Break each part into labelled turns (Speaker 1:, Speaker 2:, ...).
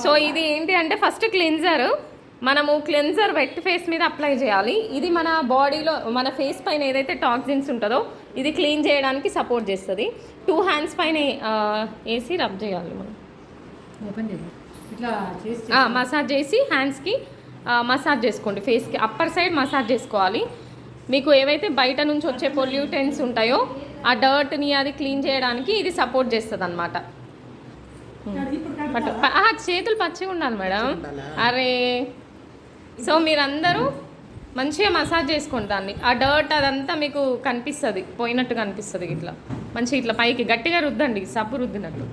Speaker 1: So ఇది ఏంటి అంటే ఫస్ట్ క్లెన్జర్, మనము క్లెన్జర్ వెట్ ఫేస్ మీద అప్లై చేయాలి. ఇది మన బాడీలో మన ఫేస్ పైన ఏదైతే టాక్సిన్స్ ఉంటుందో ఇది క్లీన్ చేయడానికి సపోర్ట్ చేస్తుంది. 2 హ్యాండ్స్ పైన వేసి రబ్ చేయాలి మనం.
Speaker 2: ఓపెన్ చేయాలి, ఇట్లా
Speaker 1: మసాజ్ చేసి హ్యాండ్స్కి మసాజ్ చేసుకోండి. ఫేస్కి అప్పర్ సైడ్ మసాజ్ చేసుకోవాలి. మీకు ఏవైతే బయట నుంచి వచ్చే పొల్యూటెంట్స్ ఉంటాయో ఆ డర్ట్ని అది క్లీన్ చేయడానికి ఇది సపోర్ట్ చేస్తుంది అన్నమాట. చేతులు పచ్చిగా ఉండాలి మేడం. అరే సో మీరందరూ మంచిగా మసాజ్ చేసుకోండి దాన్ని. ఆ డర్ట్ అదంతా మీకు కనిపిస్తుంది, పోయినట్టు కనిపిస్తుంది. ఇట్లా మంచిగా ఇట్లా పైకి గట్టిగా రుద్దండి, సబ్బు రుద్దినట్టు.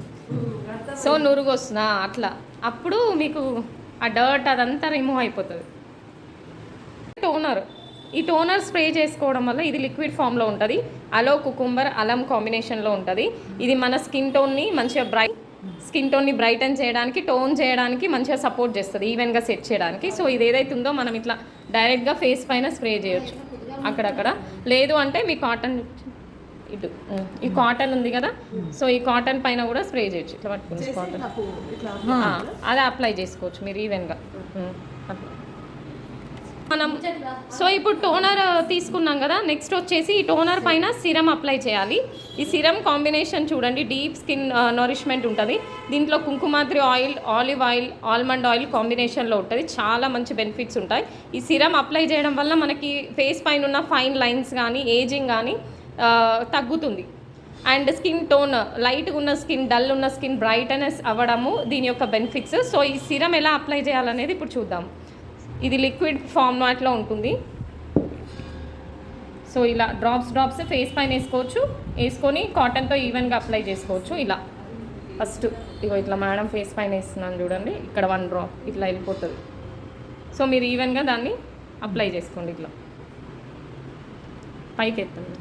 Speaker 1: సో నురుగు వస్తుందా అట్లా, అప్పుడు మీకు ఆ డర్ట్ అదంతా రిమూవ్ అయిపోతుంది. టోనర్, ఈ టోనర్ స్ప్రే చేసుకోవడం వల్ల ఇది లిక్విడ్ ఫామ్లో ఉంటుంది. అలో కుకుంబర్ అలం కాంబినేషన్లో ఉంటుంది. ఇది మన స్కిన్ టోన్ని మంచిగా స్కిన్ టోన్ని బ్రైటన్ చేయడానికి, టోన్ చేయడానికి మంచిగా సపోర్ట్ చేస్తుంది, ఈవెన్గా సెట్ చేయడానికి. సో ఇది ఏదైతే ఉందో మనం ఇట్లా డైరెక్ట్గా ఫేస్ పైన స్ప్రే చేయొచ్చు అక్కడక్కడ. లేదు అంటే మీ కాటన్ ఇటు ఈ కాటన్ ఉంది కదా, సో ఈ కాటన్ పైన కూడా స్ప్రే చేయొచ్చు. ఇట్లా పట్టుకుని కాటన్ అదే అప్లై చేసుకోవచ్చు మీరు ఈవెన్గా అట్లా మనం. సో ఇప్పుడు టోనర్ తీసుకున్నాం కదా, నెక్స్ట్ వచ్చేసి ఈ టోనర్ పైన సిరం అప్లై చేయాలి. ఈ సిరం కాంబినేషన్ చూడండి, డీప్ స్కిన్ నరిష్మెంట్ ఉంటుంది. దీంట్లో కుంకుమాద్రి oil, olive oil, almond oil కాంబినేషన్లో ఉంటుంది. చాలా మంచి బెనిఫిట్స్ ఉంటాయి. ఈ సిరం అప్లై చేయడం వల్ల మనకి ఫేస్ పైన ఉన్న ఫైన్ లైన్స్ కానీ ఏజింగ్ కానీ తగ్గుతుంది. అండ్ స్కిన్ టోన్, లైట్గా ఉన్న స్కిన్, డల్ ఉన్న స్కిన్ బ్రైట్నెస్ అవ్వడము దీని యొక్క బెనిఫిట్స్. సో ఈ సిరం ఎలా అప్లై చేయాలనేది ఇప్పుడు చూద్దాం. ఇది లిక్విడ్ ఫార్మాట్లో ఉంటుంది. సో ఇలా డ్రాప్స్ ఫేస్ పైన వేసుకొని కాటన్తో ఈవెన్గా అప్లై చేసుకోవచ్చు. ఇలా ఫస్ట్ ఇగో ఇట్లా మేడం ఫేస్ పైన వేస్తున్నాను చూడండి, ఇక్కడ 1 డ్రాప్ ఇట్లా వెళ్ళిపోతుంది. సో మీరు ఈవెన్గా దాన్ని అప్లై చేసుకోండి. ఇట్లా పైకి ఎత్తండి.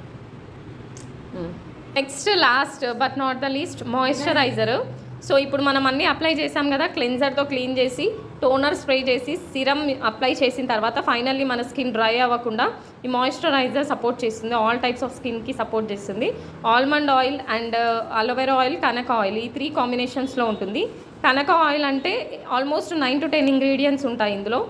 Speaker 1: Next last but not the least moisturiser. So ఇప్పుడు మనం అన్నీ అప్లై చేసాం కదా, క్లెన్జర్తో క్లీన్ చేసి టోనర్ స్ప్రే చేసి సిరం అప్లై చేసిన తర్వాత ఫైనల్లీ మన స్కిన్ డ్రై అవ్వకుండా ఈ మాయిశ్చరైజర్ సపోర్ట్ చేస్తుంది. ఆల్ టైప్స్ ఆఫ్ స్కిన్కి సపోర్ట్ చేస్తుంది. Almond oil and aloe vera oil, Kanaka oil, ఈ 3 కాంబినేషన్స్లో ఉంటుంది. కనక ఆయిల్ అంటే ఆల్మోస్ట్ 9 to 10 ఇంగ్రీడియంట్స్ ఉంటాయి ఇందులో.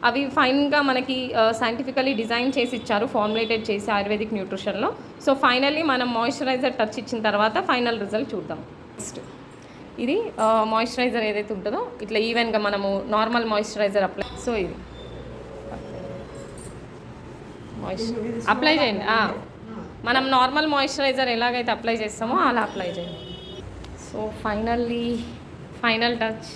Speaker 1: అవి ఫైన్గా మనకి సైంటిఫికలీ డిజైన్ చేసి ఇచ్చారు, ఫార్ములేటెడ్ చేసి ఆయుర్వేదిక్ న్యూట్రిషన్లో. సో ఫైనల్లీ మనం మాయిశ్చరైజర్ టచ్ ఇచ్చిన తర్వాత ఫైనల్ రిజల్ట్ చూద్దాం. నెక్స్ట్ ఇది మాయిశ్చరైజర్ ఏదైతే ఉంటుందో ఇట్లా ఈవెన్గా మనము నార్మల్ మాయిశ్చరైజర్ అప్లై. సో ఇది అప్లై చేయండి. మనం నార్మల్ మాయిశ్చరైజర్ ఎలాగైతే అప్లై చేస్తామో అలా అప్లై చేయండి. So final touch.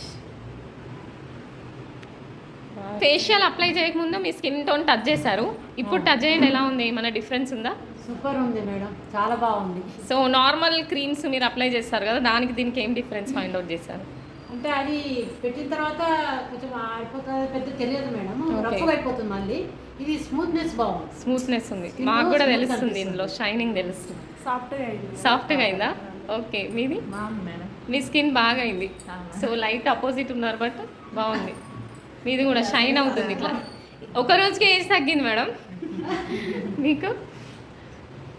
Speaker 1: Facial apply చేయకముందు మీ స్కిన్ టోన్ టచ్ చేశారు, ఇప్పుడు టచ్ చేయండి. ఎలా ఉంది, ఏమైనా డిఫరెన్స్ ఉందా?
Speaker 2: సూపర్ ఉంది మేడం, చాలా బాగుంది.
Speaker 1: సో నార్మల్ క్రీమ్స్ మీరు అప్లై చేస్తారు కదా, దానికి దీనికి ఏం డిఫరెన్స్ ఫైండ్ అవుట్ చేశారు?
Speaker 2: అంటే అది పెట్టిన తర్వాత కొంచెం అయిపోతుంది, పెద్ద తెలియదు మేడం, రఫ్గా అయిపోతుంది. మళ్ళీ ఇది స్మూత్నెస్ బాగుంది,
Speaker 1: స్మూత్నెస్ ఉంది. మాకు కూడా తెలుస్తుంది, ఇందులో షైనింగ్ తెలుస్తుంది. సాఫ్ట్గా అయిందా? ఓకే, మీది మీ స్కిన్ బాగా అయింది. సో లైట్ అపోజిట్ ఉన్నారు బట్ బాగుంది. మీది కూడా షైన్ అవుతుంది ఇట్లా. ఒక రోజుకి ఏజ్ తగ్గింది మేడం మీకు.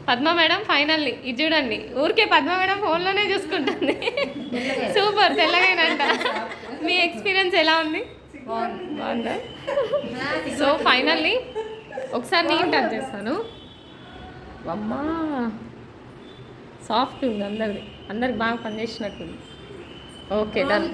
Speaker 1: పద్మ మేడం ఫైనల్లీ ఇది చూడండి, ఊరికే పద్మ మేడం ఫోన్లోనే చూసుకుంటుంది. సూపర్, తెల్లగైనంట. మీ ఎక్స్పీరియన్స్ ఎలా ఉంది? బాగుందా? సో ఫైనల్లీ ఒకసారి నేను టచ్ చేస్తాను. అమ్మా సాఫ్ట్ ఉంది, అందరికి బాగా పనిచేసినట్టుంది. Okay done.